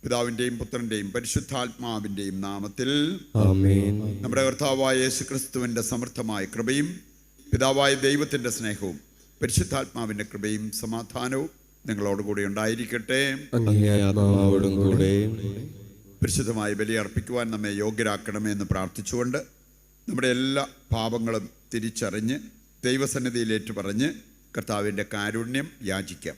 പിതാവിൻ്റെയും പുത്രൻ്റെയും പരിശുദ്ധാത്മാവിൻ്റെയും നാമത്തിൽ ആമേൻ. നമ്മുടെ കർത്താവായ യേശുക്രിസ്തുവിൻ്റെ സമർത്ഥമായ കൃപയും പിതാവായ ദൈവത്തിൻ്റെ സ്നേഹവും പരിശുദ്ധാത്മാവിൻ്റെ കൃപയും സമാധാനവും നിങ്ങളോടുകൂടി ഉണ്ടായിരിക്കട്ടെ. അങ്ങേ ആത്മാവോടും കൂടെ. പരിശുദ്ധമായി ബലിയർപ്പിക്കുവാൻ നമ്മെ യോഗ്യരാക്കണമേ എന്ന് പ്രാർത്ഥിച്ചുകൊണ്ട് നമ്മുടെ എല്ലാ പാപങ്ങളും തിരിച്ചറിഞ്ഞ് ദൈവസന്നിധിയിലേറ്റു പറഞ്ഞ് കർത്താവിൻ്റെ കാരുണ്യം യാചിക്കാം.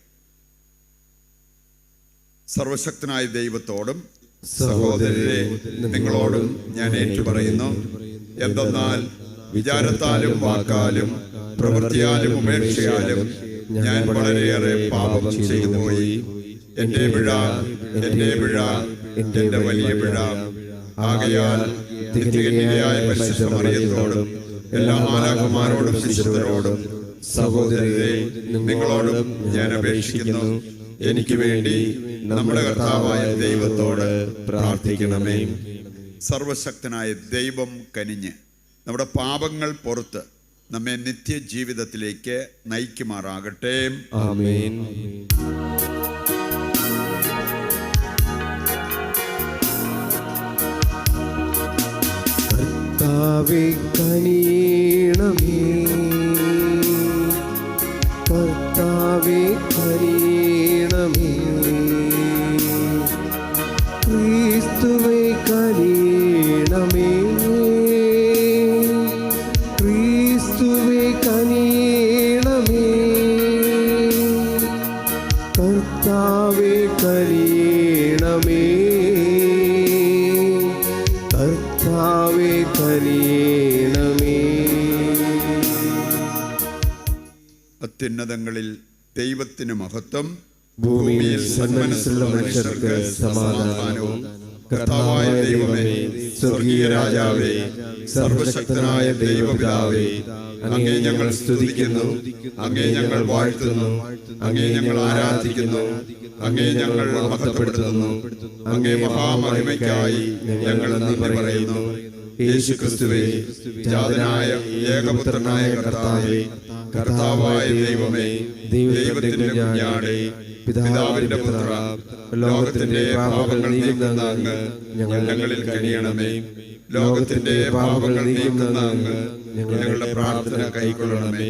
സർവശക്തനായ ദൈവത്തോടും സഹോദരരെ നിങ്ങളോടും ഞാൻ ഏറ്റുപറയുന്നു. എന്തെന്നാൽ വിചാരത്താലും വാക്കാലും പ്രവൃത്തിയാലും ഉപേക്ഷയാലും ഞാൻ വളരെയേറെ പാപം ചെയ്തു പോയി. എൻ്റെ പിഴ, എൻ്റെ പിഴ, എൻ്റെ വലിയ പിഴ. ആകയാൽ നിത്യകന്യകയായ പരിശുദ്ധ മറിയത്തോടും എല്ലാ മാലാഖമാരോടും വിശുദ്ധരോടും സഹോദരരെ നിങ്ങളോടും ഞാൻ അപേക്ഷിക്കുന്നു, എനിക്ക് വേണ്ടി നമ്മുടെ കർത്താവായ ദൈവത്തോട് പ്രാർത്ഥിക്കണമേ. സർവശക്തനായ ദൈവം കനിഞ്ഞ് നമ്മുടെ പാപങ്ങൾ പുറത്ത് നമ്മെ നിത്യജീവിതത്തിലേക്ക് നയിക്കുമാറാകട്ടെ. ആമേൻ. കർത്താവേ കനിയണമേ, കർത്താവേ കനിയണമേ, ക്രിസ്തുവേ കനിയണമേ, ക്രിസ്തുവേ കനിയണമേ, കർത്താവേ കനിയണമേ, കർത്താവേ കനിയണമേ. അത്യുന്നതങ്ങളിൽ ദൈവത്തിന് മഹത്വം, ഭൂമിയിൽ സന്മനസ്സുള്ള മനുഷ്യർക്ക് സമാധാനവും. കർത്താവായ ദൈവമേ, സ്വർഗീയ രാജാവേ, സർവശക്തനായ ദൈവപിതാവേ, അങ്ങേ ഞങ്ങൾ സ്തുതിക്കുന്നു, അങ്ങേ ഞങ്ങൾ വാഴ്ത്തുന്നു, അങ്ങേ ഞങ്ങൾ ആരാധിക്കുന്നു, അങ്ങേ ഞങ്ങൾ മഹത്വപ്പെടുത്തുന്നു. അങ്ങേ മഹാമഹിമയ്ക്കായി ഞങ്ങൾ നന്ദി പറയുന്നു. യേശുക്രിസ്തുവേ, ജാതനായ ഏകപുത്രനായ കർത്താവേ, കർത്താവായ ദൈവമേ, ദൈവത്തിന്റെ കുഞ്ഞാടേ, പിതാവിന്റെ പുത്ര, ലോകത്തിന്റെ പാപങ്ങൾ നീക്കുന്ന അങ്ങ് ഞങ്ങളിൽ കനിയണമേ. ലോകത്തിന്റെ പാപങ്ങൾ നീക്കുന്ന അങ്ങ് ഞങ്ങളുടെ പ്രാർത്ഥന കൈക്കൊള്ളണമേ.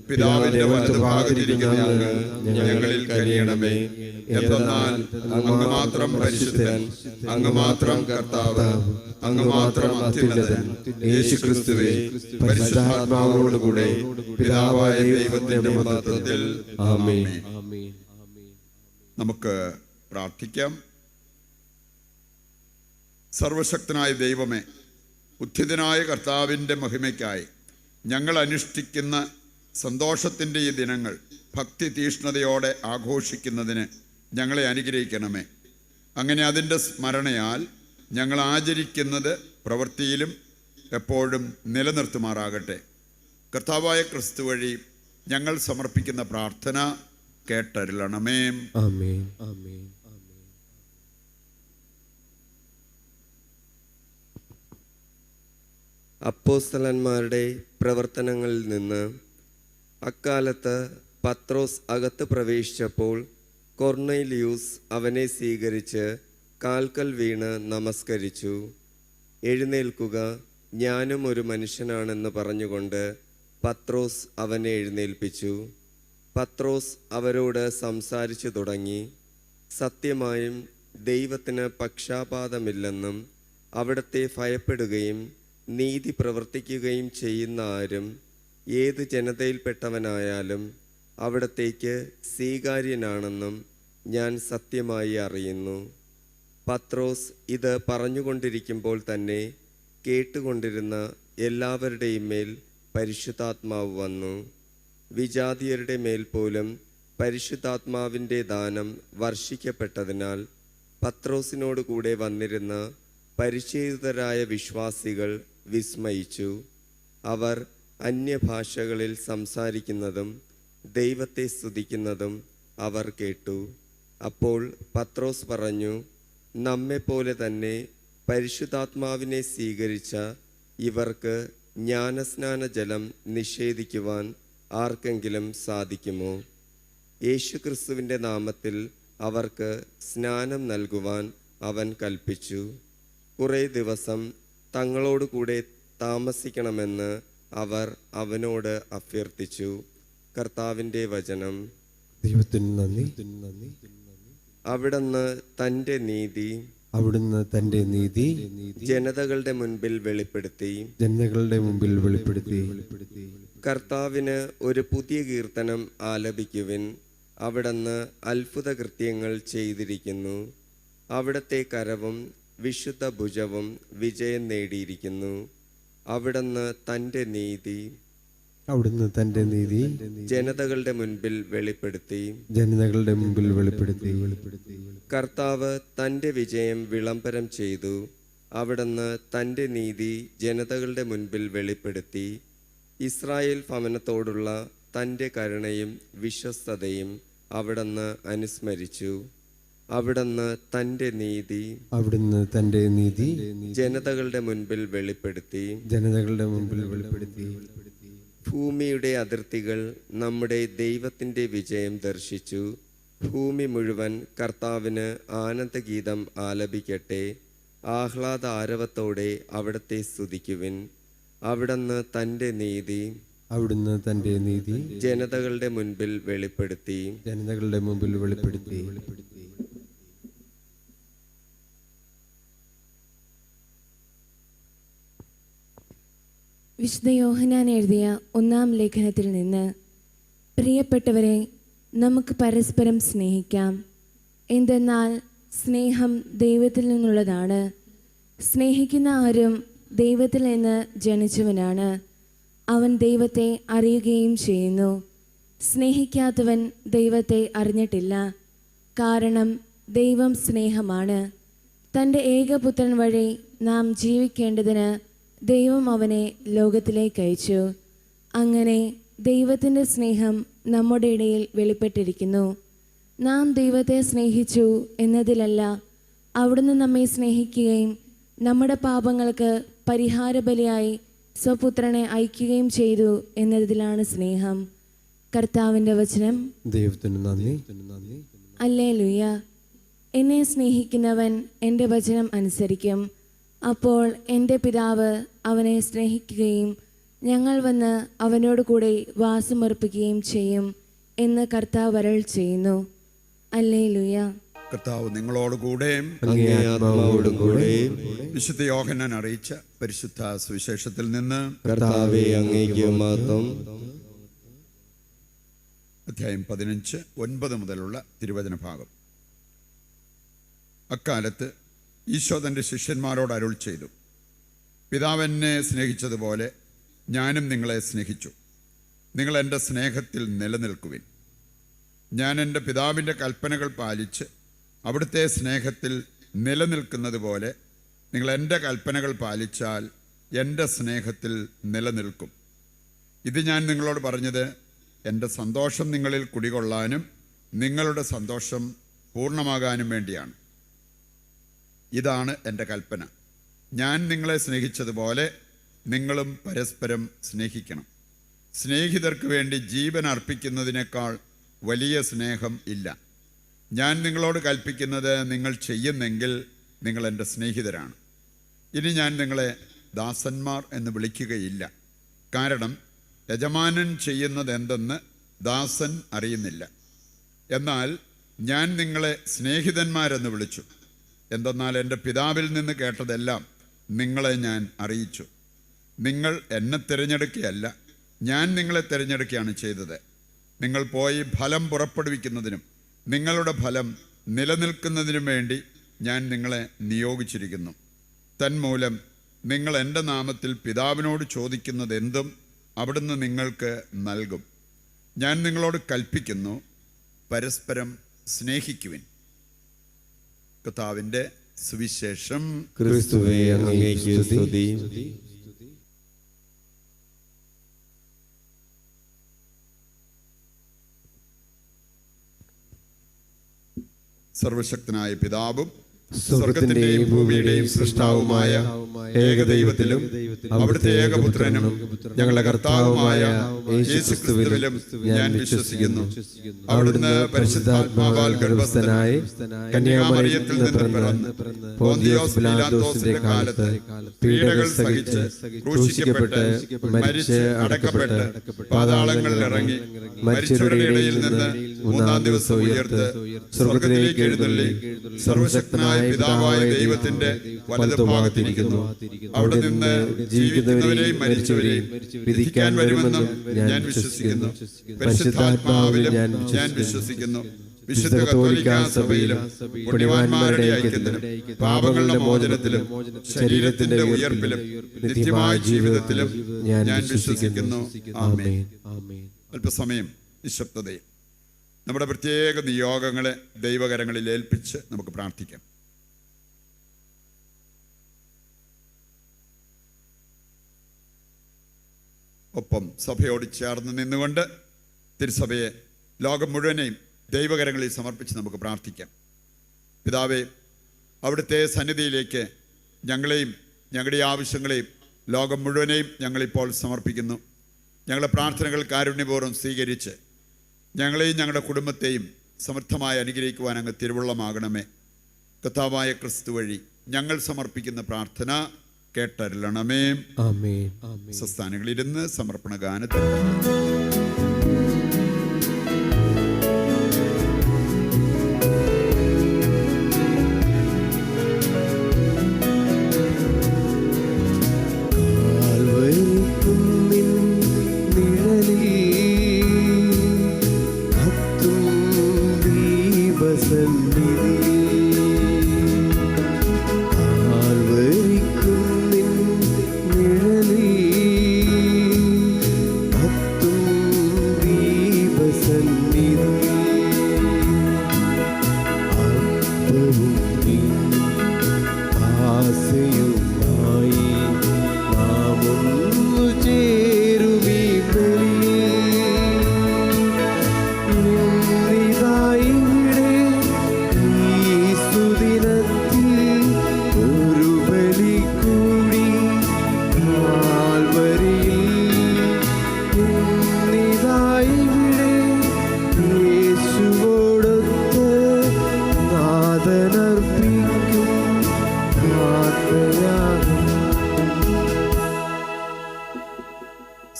പിതാവിന്റെ വലതുഭാഗത്തിരിക്കുന്ന അങ്ങ് ഞങ്ങളിൽ കനിയണമേ. എന്തെന്നാൽ അങ്ങ് മാത്രം പരിശുദ്ധൻ, അങ്ങ് മാത്രം കർത്താവ്, അങ്ങ് മാത്രം അത്യുന്നതൻ. യേശുക്രിസ്തുവേ, പരിശുദ്ധാത്മാവോടുകൂടെ പിതാവായ ദൈവത്തിന്റെ മഹത്വത്തിൽ ആമേൻ. നമുക്ക് പ്രാർത്ഥിക്കാം. സർവശക്തനായ ദൈവമേ, ഉത്ഥിതനായ കർത്താവിൻ്റെ മഹിമയ്ക്കായി ഞങ്ങൾ അനുഷ്ഠിക്കുന്ന സന്തോഷത്തിൻ്റെ ഈ ദിനങ്ങൾ ഭക്തി തീഷ്ണതയോടെ ആഘോഷിക്കുന്നതിന് ഞങ്ങളെ അനുഗ്രഹിക്കണമേ. അങ്ങനെ അതിൻ്റെ സ്മരണയാൽ ഞങ്ങൾ ആചരിക്കുന്നത് പ്രവൃത്തിയിലും എപ്പോഴും നിലനിർത്തുമാറാകട്ടെ. കർത്താവായ ക്രിസ്തു വഴി ഞങ്ങൾ സമർപ്പിക്കുന്ന പ്രാർത്ഥന കേട്ടരുളണമേ. ആമേൻ. ആമേൻ. അപ്പോസ്തലന്മാരുടെ പ്രവർത്തനങ്ങളിൽ നിന്ന്. അക്കാലത്ത് പത്രോസ് അകത്ത് പ്രവേശിച്ചപ്പോൾ കൊർന്നേലിയൂസ് അവനെ സ്വീകരിച്ച് കാൽക്കൽ വീണ് നമസ്കരിച്ചു. എഴുന്നേൽക്കുക, ഞാനും ഒരു മനുഷ്യനാണെന്ന് പറഞ്ഞുകൊണ്ട് പത്രോസ് അവനെ എഴുന്നേൽപ്പിച്ചു. പത്രോസ് അവരോട് സംസാരിച്ചു തുടങ്ങി. സത്യമായും ദൈവത്തിന് പക്ഷാപാതമില്ലെന്നും അവിടുത്തെ ഭയപ്പെടുകയും നീതി പ്രവർത്തിക്കുകയും ചെയ്യുന്ന ആരും ഏത് ജനതയിൽപ്പെട്ടവനായാലും അവിടത്തേക്ക് സ്വീകാര്യനാണെന്നും ഞാൻ സത്യമായി അറിയുന്നു. പത്രോസ് ഇത് പറഞ്ഞുകൊണ്ടിരിക്കുമ്പോൾ തന്നെ കേട്ടുകൊണ്ടിരുന്ന എല്ലാവരുടെയും മേൽ പരിശുദ്ധാത്മാവ് വന്നു. വിജാതിയരുടെ മേൽ പോലും പരിശുദ്ധാത്മാവിൻ്റെ ദാനം വർഷിക്കപ്പെട്ടതിനാൽ പത്രോസിനോട് കൂടെ വന്നിരുന്ന പരിച്ഛേദിതരായ വിശ്വാസികൾ വിസ്മയിച്ചു. അവർ അന്യഭാഷകളിൽ സംസാരിക്കുന്നതും ദൈവത്തെ സ്തുതിക്കുന്നതും അവർ കേട്ടു. അപ്പോൾ പത്രോസ് പറഞ്ഞു, നമ്മെപ്പോലെ തന്നെ പരിശുദ്ധാത്മാവിനെ സ്വീകരിച്ച ഇവർക്ക് ജ്ഞാനസ്നാന ജലം നിഷേധിക്കുവാൻ ആർക്കെങ്കിലും സാധിക്കുമോ? യേശുക്രിസ്തുവിൻ്റെ നാമത്തിൽ അവർക്ക് സ്നാനം നൽകുവാൻ അവൻ കൽപ്പിച്ചു. കുറേ ദിവസം തങ്ങളോടുകൂടെ താമസിക്കണമെന്ന് അവർ അവനോട് അഭ്യർത്ഥിച്ചു. കർത്താവിൻ്റെ വചനം. ദൈവത്തിന് നന്ദി. അവിടുന്ന് തൻ്റെ നീതി അവിടുന്ന് തന്റെ നീതി ജനതകളുടെ മുൻപിൽ വെളിപ്പെടുത്തി. ജനതകളുടെ മുമ്പിൽ വെളിപ്പെടുത്തി. കർത്താവിന് ഒരു പുതിയ കീർത്തനം ആലപിക്കുവിൻ. അവിടുന്ന് അത്ഭുത കൃത്യങ്ങൾ ചെയ്തിരിക്കുന്നു. അവിടുത്തെ കരവും വിശുദ്ധ ഭുജവും വിജയം നേടിയിരിക്കുന്നു. അവിടുന്ന് തൻ്റെ നീതി അവിടുന്ന് തന്റെ നീതി ജനതകളുടെ മുൻപിൽ വെളിപ്പെടുത്തി. ജനതകളുടെ മുമ്പിൽ വെളിപ്പെടുത്തി. കർത്താവ് തൻ്റെ വിജയം വിളംബരം ചെയ്തു. അവിടുന്ന് തൻ്റെ നീതി ജനതകളുടെ മുൻപിൽ വെളിപ്പെടുത്തി. ഇസ്രായേൽ ഭവനത്തോടുള്ള തൻ്റെ കരുണയും വിശ്വസ്തതയും അവിടുന്ന് അനുസ്മരിച്ചു. അവിടുന്ന് തൻ്റെ നീതി അവിടുന്ന് തന്റെ നീതി ജനതകളുടെ മുൻപിൽ വെളിപ്പെടുത്തി. ജനതകളുടെ മുമ്പിൽ വെളിപ്പെടുത്തി. ഭൂമിയുടെ അതിർത്തികൾ നമ്മുടെ ദൈവത്തിൻ്റെ വിജയം ദർശിച്ചു. ഭൂമി മുഴുവൻ കർത്താവിന് ആനന്ദഗീതം ആലപിക്കട്ടെ. ആഹ്ലാദ ആരവത്തോടെ അവിടുത്തെ സ്തുതിക്കുവിൻ. അവിടുന്ന് തൻ്റെ നീതി അവിടുന്ന് തന്റെ നീതി ജനതകളുടെ മുൻപിൽ വെളിപ്പെടുത്തി. ജനതകളുടെ മുമ്പിൽ വെളിപ്പെടുത്തി. വിശുദ്ധ യോഹന്നാൻ എഴുതിയ 1-ാം ലേഖനത്തിൽ നിന്ന്, പ്രിയപ്പെട്ടവരെ, നമുക്ക് പരസ്പരം സ്നേഹിക്കാം. എന്തെന്നാൽ സ്നേഹം ദൈവത്തിൽ നിന്നുള്ളതാണ്. സ്നേഹിക്കുന്ന ആരും ദൈവത്തിൽ നിന്ന് ജനിച്ചവനാണ്. അവൻ ദൈവത്തെ അറിയുകയും ചെയ്യുന്നു. സ്നേഹിക്കാത്തവൻ ദൈവത്തെ അറിഞ്ഞിട്ടില്ല, കാരണം ദൈവം സ്നേഹമാണ്. തൻ്റെ ഏകപുത്രൻ വഴി നാം ജീവിക്കേണ്ടതിന് ദൈവം അവനെ ലോകത്തിലേക്ക് അയച്ചു. അങ്ങനെ ദൈവത്തിൻ്റെ സ്നേഹം നമ്മുടെ ഇടയിൽ വെളിപ്പെട്ടിരിക്കുന്നു. നാം ദൈവത്തെ സ്നേഹിച്ചു എന്നതിലല്ല, അവിടുന്ന് നമ്മെ സ്നേഹിക്കുകയും നമ്മുടെ പാപങ്ങൾക്ക് പരിഹാരബലിയായി സ്വപുത്രനെ അയക്കുകയും ചെയ്തു എന്നതിലാണ് സ്നേഹം. കർത്താവിൻ്റെ വചനം. ദൈവത്തിന് നന്ദി. ഹല്ലേലൂയ. എന്നെ സ്നേഹിക്കുന്നവൻ എൻ്റെ വചനം അനുസരിക്കും. അപ്പോൾ എൻ്റെ പിതാവ് അവനെ സ്നേഹിക്കുകയും ഞങ്ങൾ വന്ന് അവനോട് കൂടെ വാസമർപ്പിക്കുകയും ചെയ്യും എന്ന് കർത്താവ് അരുൾ ചെയ്യുന്നു. ഹല്ലേലൂയ. കർത്താവ് നിങ്ങളോടുകൂടെ അങ്ങേ ആത്മാവോടുകൂടെ വിശുദ്ധ യോഹന്നാൻ അറിയിച്ച പരിശുദ്ധ സുവിശേഷത്തിൽ നിന്ന് കർത്താവേ, അങ്ങേക്ക് മഹത്വം. അധ്യായം 15, 9 മുതലുള്ള തിരുവചന ഭാഗം. അക്കാലത്ത് ഈശോ തൻ്റെ ശിഷ്യന്മാരോട് അരുൾ ചെയ്തു, പിതാവ് എന്നെ സ്നേഹിച്ചതുപോലെ ഞാനും നിങ്ങളെ സ്നേഹിച്ചു. നിങ്ങൾ എൻ്റെ സ്നേഹത്തിൽ നിലനിൽക്കുവിൻ. ഞാൻ എൻ്റെ പിതാവിൻ്റെ കൽപ്പനകൾ പാലിച്ച് അവിടുത്തെ സ്നേഹത്തിൽ നിലനിൽക്കുന്നത് പോലെ നിങ്ങൾ എൻ്റെ കൽപ്പനകൾ പാലിച്ചാൽ എൻ്റെ സ്നേഹത്തിൽ നിലനിൽക്കും. ഇത് ഞാൻ നിങ്ങളോട് പറഞ്ഞത് എൻ്റെ സന്തോഷം നിങ്ങളിൽ കുടികൊള്ളാനും നിങ്ങളുടെ സന്തോഷം പൂർണ്ണമാകാനും വേണ്ടിയാണ്. ഇതാണ് എൻ്റെ കൽപ്പന. ഞാൻ നിങ്ങളെ സ്നേഹിച്ചതുപോലെ നിങ്ങളും പരസ്പരം സ്നേഹിക്കണം. സ്നേഹിതർക്ക് വേണ്ടി ജീവൻ അർപ്പിക്കുന്നതിനേക്കാൾ വലിയ സ്നേഹം ഇല്ല. ഞാൻ നിങ്ങളോട് കൽപ്പിക്കുന്നത് നിങ്ങൾ ചെയ്യുന്നെങ്കിൽ നിങ്ങൾ എൻ്റെ സ്നേഹിതരാണ്. ഇനി ഞാൻ നിങ്ങളെ ദാസന്മാർ എന്ന് വിളിക്കുകയില്ല, കാരണം യജമാനൻ ചെയ്യുന്നത് എന്തെന്ന് ദാസൻ അറിയുന്നില്ല. എന്നാൽ ഞാൻ നിങ്ങളെ സ്നേഹിതന്മാരെന്ന് വിളിച്ചു. എന്തെന്നാൽ എൻ്റെ പിതാവിൽ നിന്ന് കേട്ടതെല്ലാം നിങ്ങളെ ഞാൻ അറിയിച്ചു. നിങ്ങൾ എന്നെ തിരഞ്ഞെടുക്കുകയല്ല, ഞാൻ നിങ്ങളെ തിരഞ്ഞെടുക്കുകയാണ് ചെയ്തത്. നിങ്ങൾ പോയി ഫലം പുറപ്പെടുവിക്കുന്നതിനും നിങ്ങളുടെ ഫലം നിലനിൽക്കുന്നതിനും വേണ്ടി ഞാൻ നിങ്ങളെ നിയോഗിച്ചിരിക്കുന്നു. തന്മൂലം നിങ്ങൾ എൻ്റെ നാമത്തിൽ പിതാവിനോട് ചോദിക്കുന്നത് എന്തും അവിടുന്ന് നിങ്ങൾക്ക് നൽകും. ഞാൻ നിങ്ങളോട് കൽപ്പിക്കുന്നു, പരസ്പരം സ്നേഹിക്കുവിൻ. കർത്താവിൻ്റെ സുവിശേഷം. ക്രിസ്തുവേ, അങ്ങേക്ക് സ്തുതി. സർവശക്തനായ പിതാവും സ്വർഗത്തിന്റെയും ഭൂമിയുടെയും സൃഷ്ടാവുമായ ഏകദൈവത്തിലും അവിടുത്തെ ഏകപുത്രനും ഞങ്ങളുടെ കർത്താവുമായ യേശുക്രിസ്തുവിലും ഞാൻ വിശ്വസിക്കുന്നു. അവിടുന്ന് പരിശുദ്ധാത്മാവാൽ ഗർഭസ്ഥനായി കന്യാമറിയത്തിൽ നിന്ന് പിറന്ന് പോന്തിയോസ് പീലാത്തോസിന്റെ കാലത്ത് പീഡകൾ സഹിച്ച് ക്രൂശിക്കപ്പെട്ട് മരിച്ച് അടക്കപ്പെട്ട് പാതാളങ്ങളിൽ ഇറങ്ങി മരിച്ചവരുടെ ഇടയിൽ നിന്ന് മൂന്നാം ദിവസം ഉയർത്ത് സ്വർഗത്തിലേക്ക് എഴുന്നള്ളി സർവശക്തനായ പിതാവായ ദൈവത്തിന്റെ വലതുഭാഗത്തിരിക്കുന്നു. അവിടെ നിന്ന് ജീവിക്കുന്നവരെയും മരിച്ചവരെയും വിധിക്കാൻ വരുമെന്നും ഞാൻ വിശ്വസിക്കുന്നു. പരിശുദ്ധാത്മാവിലും ഞാൻ വിശ്വസിക്കുന്നു. വിശുദ്ധ കത്തോലിക്കാ സഭയിലും പുണ്യവാന്മാരുടെ ഐക്യത്തിലും പാപങ്ങളുടെ മോചനത്തിലും ശരീരത്തിന്റെ ഉയർപ്പിലും നിത്യമായ ജീവിതത്തിലും ഞാൻ വിശ്വസിക്കുന്നു. ആമേൻ. അല്പസമയം നിശബ്ദതയിൽ നമ്മുടെ പ്രത്യേക നിയോഗങ്ങളെ ദൈവകരങ്ങളിൽ ഏൽപ്പിച്ച് നമുക്ക് പ്രാർത്ഥിക്കാം. ഒപ്പം സഭയോട് ചേർന്ന് നിന്നുകൊണ്ട് തിരുസഭയെ ലോകം മുഴുവനെയും ദൈവകരങ്ങളിൽ സമർപ്പിച്ച് നമുക്ക് പ്രാർത്ഥിക്കാം. പിതാവേ, അവിടുത്തെ സന്നിധിയിലേക്ക് ഞങ്ങളെയും ഞങ്ങളുടെ ആവശ്യങ്ങളെയും ലോകം മുഴുവനെയും ഞങ്ങളിപ്പോൾ സമർപ്പിക്കുന്നു. ഞങ്ങളുടെ പ്രാർത്ഥനകൾ കാരുണ്യപൂർവ്വം സ്വീകരിച്ച് ഞങ്ങളെയും ഞങ്ങളുടെ കുടുംബത്തെയും സമൃദ്ധമായി അനുഗ്രഹിക്കുവാൻ അങ്ങ് തിരുവുള്ളമാകണമേ. കർത്താവായ ക്രിസ്തു വഴി ഞങ്ങൾ സമർപ്പിക്കുന്ന പ്രാർത്ഥന കേട്ടരുളണമേ. ആമേൻ. സംസ്ഥാനങ്ങളിരുന്ന് സമർപ്പണ ഗാനത്തിൽ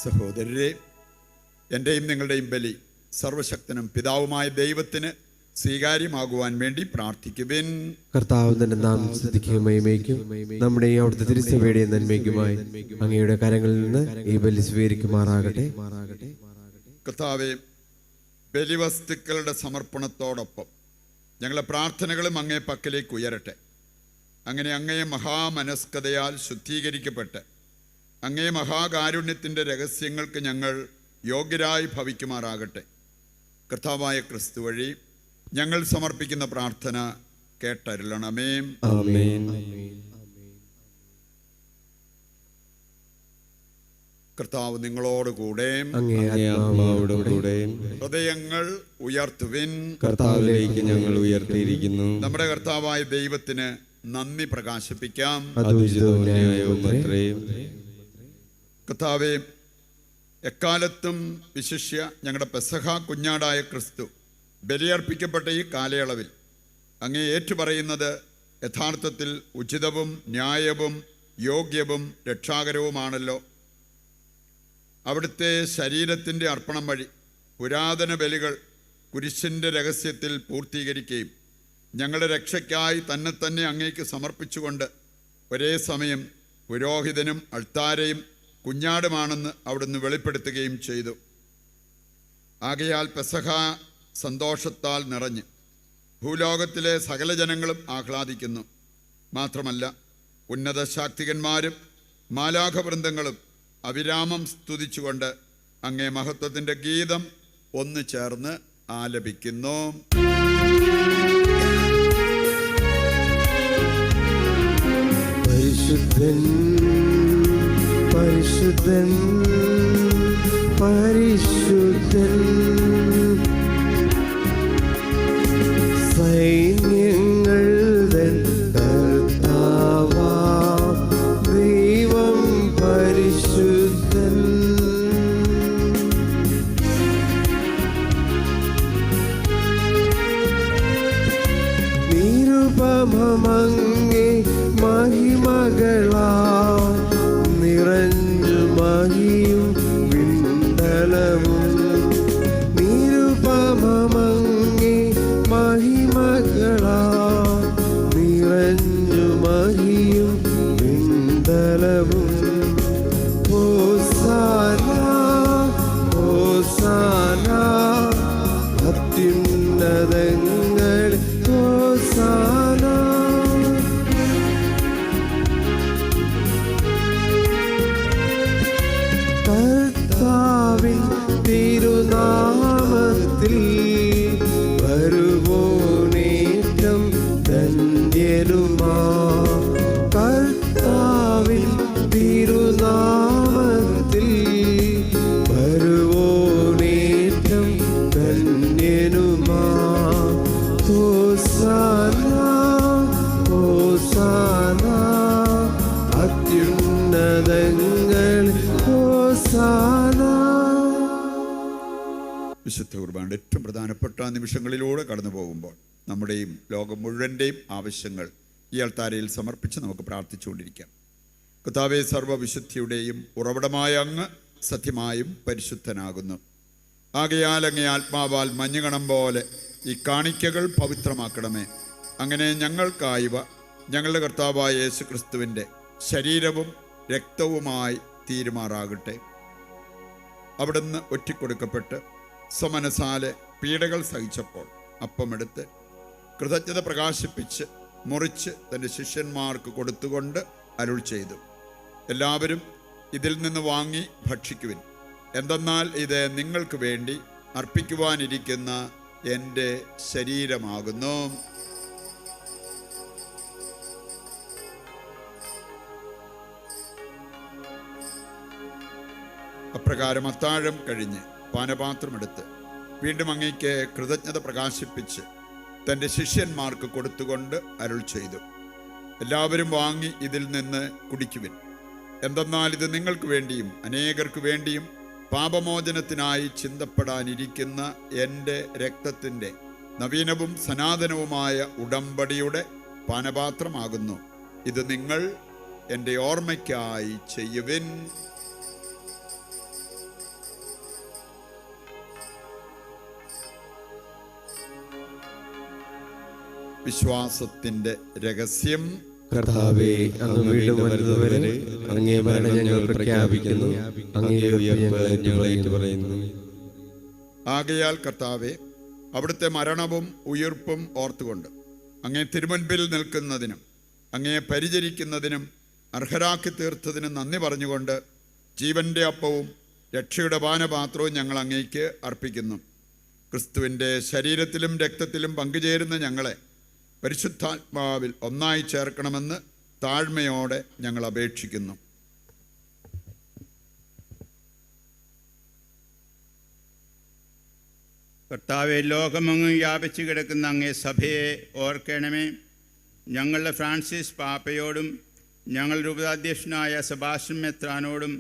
സഹോദരരെ, എൻ്റെയും നിങ്ങളുടെയും ബലി സർവശക്തനും പിതാവുമായ ദൈവത്തിന് സ്വീകാര്യമാകുവാൻ വേണ്ടി പ്രാർത്ഥിക്കുവിൻ. കർത്താവ് തന്റെ നാമം സ്തുതിക്കുകയും മഹിമയ്ക്കും നമ്മുടെ അവിടുത്തെ തിരുസഭയുടെ നന്മയ്ക്കുമായി അങ്ങയുടെ കരങ്ങളിൽ നിന്ന് ഈ ബലി സ്വീകരിക്കുമാറാകട്ടെ. കർത്താവേ, ബലിവസ്തുക്കളുടെ സമർപ്പണത്തോടൊപ്പം ഞങ്ങളുടെ പ്രാർത്ഥനകളും അങ്ങേ പക്കലേക്ക് ഉയരട്ടെ. അങ്ങനെ അങ്ങേ മഹാമനസ്കതയാൽ ശുദ്ധീകരിക്കപ്പെട്ട് അങ്ങേ മഹാകാരുണ്യത്തിൻ്റെ രഹസ്യങ്ങൾക്ക് ഞങ്ങൾ യോഗ്യരായി ഭവിക്കുമാറാകട്ടെ. കർത്താവായ ക്രിസ്തു വഴി ഞങ്ങൾ സമർപ്പിക്കുന്ന പ്രാർത്ഥന കേട്ടരുളണമേ. ആമേൻ. കർത്താവ് നിങ്ങളോടുകൂടെ ആത്മാവോടുകൂടെ ഹൃദയങ്ങൾ ഉയർത്തുവിൻ. കർത്താവിലേക്ക് ഞങ്ങൾ ഉയർത്തിയിരിക്കുന്നു. നമ്മുടെ കർത്താവായ ദൈവത്തിന് നന്ദി പ്രകാശിപ്പിക്കാം. കർത്താവേ, എക്കാലത്തും വിശിഷ്യ ഞങ്ങളുടെ പെസഹ കുഞ്ഞാടായ ക്രിസ്തു ബലിയർപ്പിക്കപ്പെട്ട ഈ കാലയളവിൽ അങ്ങേ ഏറ്റുപറയുന്നത് യഥാർത്ഥത്തിൽ ഉചിതവും ന്യായവും യോഗ്യവും രക്ഷാകരവുമാണല്ലോ. അവിടുത്തെ ശരീരത്തിൻ്റെ അർപ്പണം വഴി പുരാതന ബലികൾ കുരിശിൻ്റെ രഹസ്യത്തിൽ പൂർത്തീകരിക്കുകയും ഞങ്ങളുടെ രക്ഷയ്ക്കായി തന്നെ അങ്ങേക്ക് സമർപ്പിച്ചുകൊണ്ട് ഒരേ സമയം പുരോഹിതനും അൾത്താരയും കുഞ്ഞാടുമാണെന്ന് അവിടുന്ന് വെളിപ്പെടുത്തുകയും ചെയ്തു. ആകയാൽ പെസഹ സന്തോഷത്താൽ നിറഞ്ഞ് ഭൂലോകത്തിലെ സകല ജനങ്ങളും ആഹ്ലാദിക്കുന്നു. മാത്രമല്ല, ഉന്നത ശാക്തികന്മാരും മാലാഖവൃന്ദങ്ങളും അവിരാമം സ്തുതിച്ചുകൊണ്ട് അങ്ങേ മഹത്വത്തിൻ്റെ ഗീതം ഒന്ന് ചേർന്ന് ആലപിക്കുന്നു. പരിശുദ്ധൻ പരിശുദ്ധൻ പരിശുദ്ധൻ സൈന്യങ്ങൾ നിരുപമങ്ങേ മഹിമകളാ നിറഞ്ഞു മഹിയും വിണ്ടലവും നിരുപമങ്ങേ മഹിമകളാ നിറഞ്ഞു മഹിയും വിണ്ടലവും ഹോസാന ഹോസാന അത്യുന്നതങ്ങൾ ഹോസാന കർത്താവിൻ തിരുനാമത്തിൽ വരുവോനേറ്റം ധന്യരുമാ കർത്താവിൻ തിരുനാമത്തിൽ വരുവോനേറ്റം ധന്യനുമാ ഹോസാന ഹോസാന അത്യുന്നതങ്ങൾ ഹോസാന. വിശുദ്ധ കുർബാനയുടെ ഏറ്റവും പ്രധാനപ്പെട്ട നിമിഷങ്ങളിലൂടെ കടന്നു പോകുമ്പോൾ നമ്മുടെയും ലോകം മുഴുവൻ്റെയും ആവശ്യങ്ങൾ ഈ അൾത്താരയിൽ സമർപ്പിച്ച് നമുക്ക് പ്രാർത്ഥിച്ചുകൊണ്ടിരിക്കാം. കർത്താവേ, സർവ്വവിശുദ്ധിയുടെയും ഉറവിടമായ അങ്ങ് സത്യമായും പരിശുദ്ധനാകുന്നു. ആകയാൽ അങ്ങേ ആത്മാവാൽ മഞ്ഞുകണം പോലെ ഈ കാണിക്കകൾ പവിത്രമാക്കണമേ. അങ്ങനെ ഞങ്ങൾക്കായവ ഞങ്ങളുടെ കർത്താവായ യേശു ക്രിസ്തുവിൻ്റെ ശരീരവും രക്തവുമായി തീരുമാറാകട്ടെ. അവിടുന്ന് ഒറ്റിക്കൊടുക്കപ്പെട്ട് സ്വമനസാലെ പീഡകൾ സഹിച്ചപ്പോൾ അപ്പമെടുത്ത് കൃതജ്ഞത പ്രകാശിപ്പിച്ച് മുറിച്ച് തൻ്റെ ശിഷ്യന്മാർക്ക് കൊടുത്തുകൊണ്ട് അരുൾ ചെയ്തു, എല്ലാവരും ഇതിൽ നിന്ന് വാങ്ങി ഭക്ഷിക്കുവിൻ. എന്തെന്നാൽ ഇത് നിങ്ങൾക്ക് വേണ്ടി അർപ്പിക്കുവാനിരിക്കുന്ന എൻ്റെ ശരീരമാകുന്നു. അപ്രകാരം അത്താഴം കഴിഞ്ഞ് പാനപാത്രമെടുത്ത് വീണ്ടും അങ്ങേക്ക് കൃതജ്ഞത പ്രകാശിപ്പിച്ച് തൻ്റെ ശിഷ്യന്മാർക്ക് കൊടുത്തുകൊണ്ട് അരുൾ ചെയ്തു, എല്ലാവരും വാങ്ങി ഇതിൽ നിന്ന് കുടിക്കുവിൻ. എന്തെന്നാൽ ഇത് നിങ്ങൾക്ക് വേണ്ടിയും അനേകർക്ക് വേണ്ടിയും പാപമോചനത്തിനായി ചിന്തപ്പെടാനിരിക്കുന്ന എൻ്റെ രക്തത്തിൻ്റെ നവീനവും സനാതനവുമായ ഉടമ്പടിയുടെ പാനപാത്രമാകുന്നു. ഇത് നിങ്ങൾ എൻ്റെ ഓർമ്മയ്ക്കായി ചെയ്യുവിൻ. വിശ്വാസത്തിന്റെ രഹസ്യം. കർത്താവേ, അങ്ങ് വീണ്ടും വരുന്നതുവരെ അങ്ങേ മരണം ഞങ്ങൾ പ്രഖ്യാപിക്കുന്നു, അങ്ങേ ഉയർപ്പ് ഞങ്ങൾ ഏറ്റുപറയുന്നു. ആകയാൽ കർത്താവേ, അവിടുത്തെ മരണവും ഉയിർപ്പും ഓർത്തുകൊണ്ട് അങ്ങേ തിരുമുൻപിൽ നിൽക്കുന്നതിനും അങ്ങേ പരിചരിക്കുന്നതിനും അർഹരാക്കി തീർത്തതിനും നന്ദി പറഞ്ഞുകൊണ്ട് ജീവന്റെ അപ്പവും രക്ഷയുടെ പാനപാത്രവും ഞങ്ങൾ അങ്ങേക്ക് അർപ്പിക്കുന്നു. ക്രിസ്തുവിൻ്റെ ശരീരത്തിലും രക്തത്തിലും പങ്കുചേരുന്ന ഞങ്ങളെ പരിശുദ്ധാത്മാവിൽ ഒന്നായി ചേർക്കണമെന്ന് താഴ്മയോടെ ഞങ്ങൾ അപേക്ഷിക്കുന്നു. കർത്താവെ, ലോകമെങ്ങും വ്യാപിച്ചു കിടക്കുന്ന അങ്ങേ സഭയെ ഓർക്കണമേ. ഞങ്ങളുടെ ഫ്രാൻസിസ് പാപ്പയോടും ഞങ്ങളുടെ ഉപതാധ്യക്ഷനായ സെബാസ്റ്റ്യൻ മെത്രാനോടും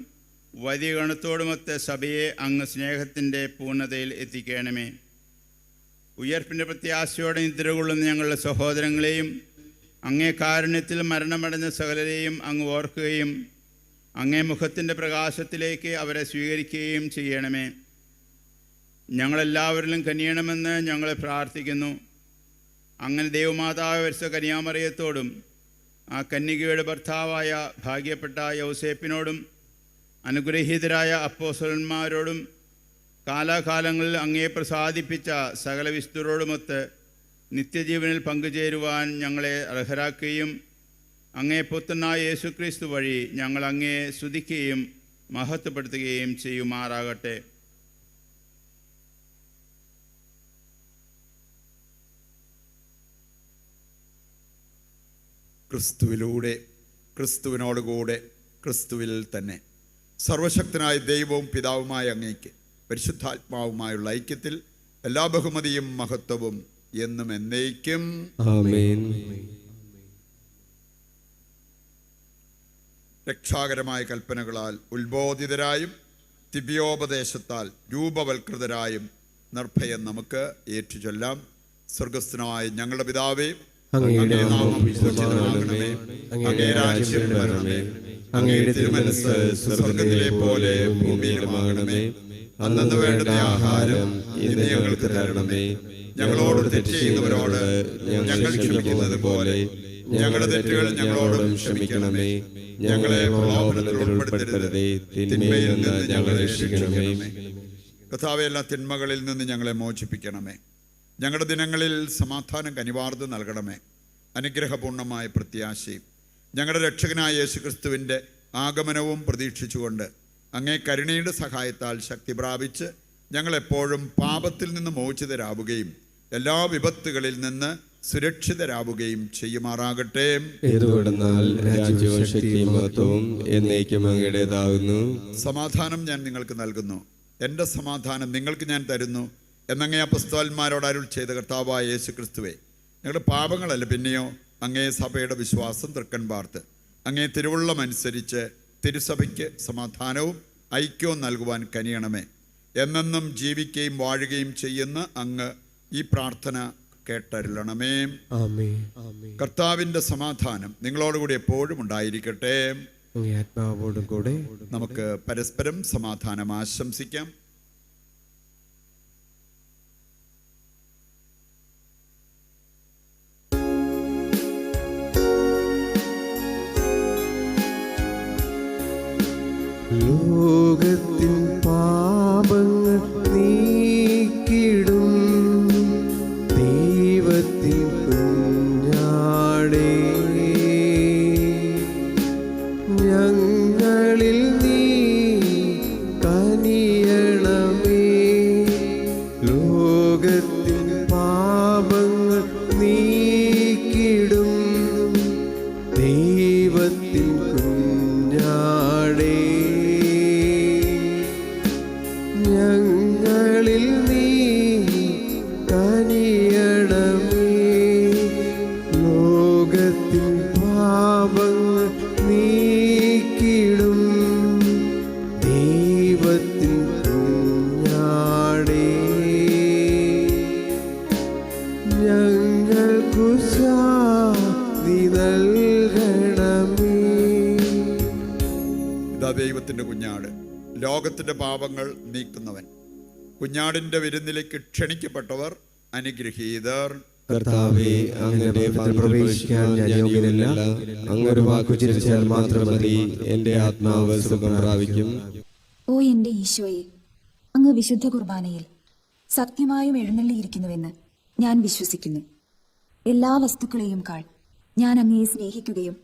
വലിയ ഗണത്തോടുമൊത്ത സഭയെ അങ്ങ് സ്നേഹത്തിൻ്റെ പൂർണ്ണതയിൽ എത്തിക്കണമേ. ഉയർപ്പിൻ്റെ പ്രത്യാശയോടെ നിദ്ര കൊള്ളുന്ന ഞങ്ങളുടെ സഹോദരങ്ങളെയും അങ്ങേ കാരുണ്യത്തിൽ മരണമടഞ്ഞ സകലരെയും അങ്ങ് ഓർക്കുകയും അങ്ങേ മുഖത്തിൻ്റെ പ്രകാശത്തിലേക്ക് അവരെ സ്വീകരിക്കുകയും ചെയ്യണമേ. ഞങ്ങളെല്ലാവരിലും കനിയണമെന്ന് ഞങ്ങളെ പ്രാർത്ഥിക്കുന്നു. അങ്ങനെ ദൈവമാതാവ് വരിച്ച കന്യാമറിയത്തോടും ആ കന്യകയുടെ ഭർത്താവായ ഭാഗ്യപ്പെട്ട യൗസേപ്പിനോടും അനുഗ്രഹീതരായ അപ്പോസ്തലന്മാരോടും കാലാകാലങ്ങളിൽ അങ്ങേ പ്രസാദിപ്പിച്ച സകല വിശുദ്ധരോടുമൊത്ത് നിത്യജീവനിൽ പങ്കുചേരുവാൻ ഞങ്ങളെ അർഹരാക്കുകയും അങ്ങേ പുത്രനായ യേശുക്രിസ്തു വഴി ഞങ്ങൾ അങ്ങേ സ്തുതിക്കുകയും മഹത്വപ്പെടുത്തുകയും ചെയ്യുമാറാകട്ടെ. ക്രിസ്തുവിലൂടെ, ക്രിസ്തുവിനോടുകൂടെ, ക്രിസ്തുവിൽ തന്നെ സർവശക്തനായ ദൈവവും പിതാവുമായ അങ്ങേക്ക് പരിശുദ്ധാത്മാവുമായുള്ള ഐക്യത്തിൽ എല്ലാ ബഹുമതിയും മഹത്വവും എന്നും എന്നേക്കും ആമേൻ. രക്ഷാകരമായ കൽപ്പനകളാൽ ഉത്ബോധിതരായും ദിവ്യോപദേശത്താൽ രൂപവൽകൃതരായും നിർഭയം നമുക്ക് ഏറ്റുചൊല്ലാം. സ്വർഗസ്ഥനായ ഞങ്ങളുടെ പിതാവേ, അങ്ങയുടെ നാമം നാമം പൂജിതമാകണമേ. അങ്ങയുടെ രാജ്യം വരണമേ. അങ്ങയുടെ തിരുമനസ്സ് സ്വർഗ്ഗത്തിലെ പോലെ ഭൂമിയിലുമാകണമേ. അന്നന്ന് വേണ്ട ആഹാരം ഇന്ന് ഞങ്ങൾക്ക് തരണമേ. ഞങ്ങളോട് തെറ്റ് ചെയ്യുന്നവരോട് ഞങ്ങൾ ക്ഷമിക്കുന്നത് പോലെ ഞങ്ങളുടെ തെറ്റുകൾ ഞങ്ങളോടും ക്ഷമിക്കണമേ. ഞങ്ങളെ പ്രലോഭനത്തിൽ ഉൾപ്പെടുത്തരുതേ, തിന്മയിൽ നിന്ന് ഞങ്ങളെ രക്ഷിക്കണമേ. കർത്താവേ, എല്ലാ തിന്മകളിൽ നിന്ന് ഞങ്ങളെ മോചിപ്പിക്കണമേ. ഞങ്ങളുടെ ദിനങ്ങളിൽ സമാധാനം കനിവാർന്ന് നൽകണമേ. അനുഗ്രഹപൂർണമായ പ്രത്യാശയും ഞങ്ങളുടെ രക്ഷകനായ യേശുക്രിസ്തുവിൻ്റെ ആഗമനവും പ്രതീക്ഷിച്ചുകൊണ്ട് അങ്ങേ കരുണയുടെ സഹായത്താൽ ശക്തി പ്രാപിച്ച് ഞങ്ങളെപ്പോഴും പാപത്തിൽ നിന്ന് മോചിതരാവുകയും എല്ലാ വിപത്തുകളിൽ നിന്ന് സുരക്ഷിതരാവുകയും ചെയ്യുമാറാകട്ടെ. എന്തുകൊണ്ടെന്നാൽ രാജ്യവും ശക്തിയും മഹത്വവും എന്നേക്കും അങ്ങയുടേതാകുന്നു. സമാധാനം ഞാൻ നിങ്ങൾക്ക് നൽകുന്നു, എൻ്റെ സമാധാനം നിങ്ങൾക്ക് ഞാൻ തരുന്നു എന്നങ്ങേ അപ്പസ്തോലന്മാരോട് അരുൾ ചെയ്ത കർത്താവായ യേശുക്രിസ്തുവേ, ഞങ്ങളുടെ പാപങ്ങളല്ല പിന്നെയോ അങ്ങേ സഭയുടെ വിശ്വാസം തൃക്കൺ പാർത്ത് അങ്ങേ തിരുവുള്ളമനുസരിച്ച് തിരുസഭയ്ക്ക് സമാധാനവും ഐക്യവും നൽകുവാൻ കനിയണമേ. എന്നെന്നും ജീവിക്കുകയും വാഴുകയും ചെയ്യുന്ന അങ്ങ് ഈ പ്രാർത്ഥന കേട്ടരുളണമേ. ആമേൻ. കർത്താവിൻ്റെ സമാധാനം നിങ്ങളോടുകൂടി എപ്പോഴും ഉണ്ടായിരിക്കട്ടെ. അങ്ങേ ആത്മാവോടും കൂടെ. നമുക്ക് പരസ്പരം സമാധാനം ആശംസിക്കാം. ലോകത്തിൻ പാപങ്ങൾ നീക്കിടും ദൈവത്തിൻ കുഞ്ഞാടേ, ഞങ്ങളിൽ നീ കനിയണമേ. ലോകത്തിൻ പാപങ്ങൾ നീക്കിടും ദൈവത്തിൻ കുഞ്ഞാടേ, ഞങ്ങളിൽ നീ കനിയണമേ. ലോകത്തിൻ പാപങ്ങൾ നീക്കിടും ദൈവത്തിൻ കുഞ്ഞാടേ, ഞങ്ങൾക്കു ശാന്തി നൽകണമേ. ഇതാ ദൈവത്തിൻ്റെ കുഞ്ഞാട്, ലോകത്തിൻ്റെ പാപങ്ങൾ നീക്കുന്നവൻ. കുഞ്ഞാടിൻ്റെ വിരുന്നിലേക്ക് ക്ഷണിക്കപ്പെട്ടവർ അനുഗ്രഹീതർ. കർത്താവേ, അങ്ങയുടെ ഭവനത്തിൽ പ്രവേശിക്കാൻ ഞാൻ യോഗ്യനല്ല. അങ്ങൊരു വാക്കു ചിരിച്ചാൽ മാത്രം മതി, എൻ്റെ ആത്മാവ് സുഖം പ്രാപിക്കും. ഓ എൻ്റെ ഈശോയെ, അങ്ങ് വിശുദ്ധ കുർബാനയിൽ സത്യമായും എഴുന്നള്ളിയിരിക്കുന്നുവെന്ന് ഞാൻ വിശ്വസിക്കുന്നു. എല്ലാ വസ്തുക്കളെയും കാൾ ഞാൻ അങ്ങയെ സ്നേഹിക്കുകയും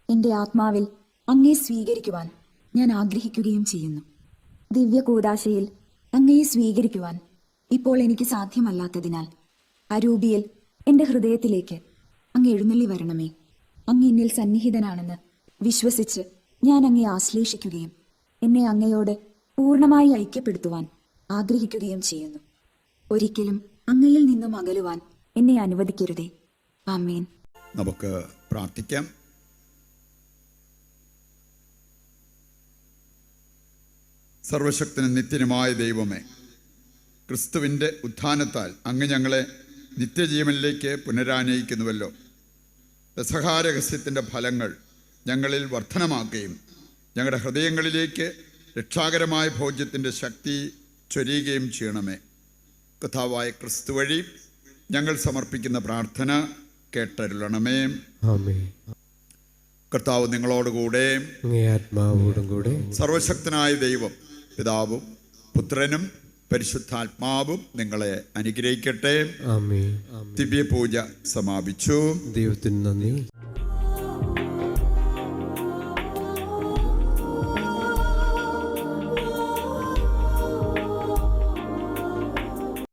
എൻ്റെ ആത്മാവിൽ അങ്ങയെ സ്വീകരിക്കുവാൻ ഞാൻ ആഗ്രഹിക്കുകയും ചെയ്യുന്നു. ദിവ്യ കൂദാശയിൽ അങ്ങയെ സ്വീകരിക്കുവാൻ ഇപ്പോൾ എനിക്ക് സാധ്യമല്ലാത്തതിനാൽ അരൂപിയിൽ എൻ്റെ ഹൃദയത്തിലേക്ക് അങ്ങ് എഴുന്നള്ളി വരണമേ. അങ്ങ് എന്നിൽ സന്നിഹിതനാണെന്ന് വിശ്വസിച്ച് ഞാൻ അങ്ങയെ ആശ്ലേഷിക്കുകയും എന്നെ അങ്ങയോട് പൂർണ്ണമായി ഐക്യപ്പെടുത്തുവാൻ ആഗ്രഹിക്കുകയും ചെയ്യുന്നു. ഒരിക്കലും അങ്ങയിൽ നിന്നും അകലുവാൻ എന്നെ അനുവദിക്കരുതേ. ആമേൻ. നമുക്ക് പ്രാർത്ഥിക്കാം. സർവശക്തനും നിത്യനുമായ ദൈവമേ, ക്രിസ്തുവിൻ്റെ ഉത്ഥാനത്താൽ അങ്ങ് ഞങ്ങളെ നിത്യജീവനിലേക്ക് പുനരാനയിക്കുന്നുവല്ലോ. പെസഹാരഹസ്യത്തിൻ്റെ ഫലങ്ങൾ ഞങ്ങളിൽ വർധനമാക്കുകയും ഞങ്ങളുടെ ഹൃദയങ്ങളിലേക്ക് രക്ഷാകരമായ ഭോജ്യത്തിൻ്റെ ശക്തി ചൊരിയുകയും ചെയ്യണമേ. കർത്താവായ ക്രിസ്തു വഴി ഞങ്ങൾ സമർപ്പിക്കുന്ന പ്രാർത്ഥന കേട്ടരുളണമേ. ആമേൻ. കർത്താവ് നിങ്ങളോടുകൂടെ. അങ്ങേ ആത്മാവോടും കൂടെ. സർവശക്തനായ ദൈവം പിതാവും പുത്രനും പരിശുദ്ധാത്മാവും നിങ്ങളെ അനുഗ്രഹിക്കട്ടെ. ആമേൻ. ദിവ്യപൂജ സമാപിച്ചു. ദൈവത്തിന് നന്ദി.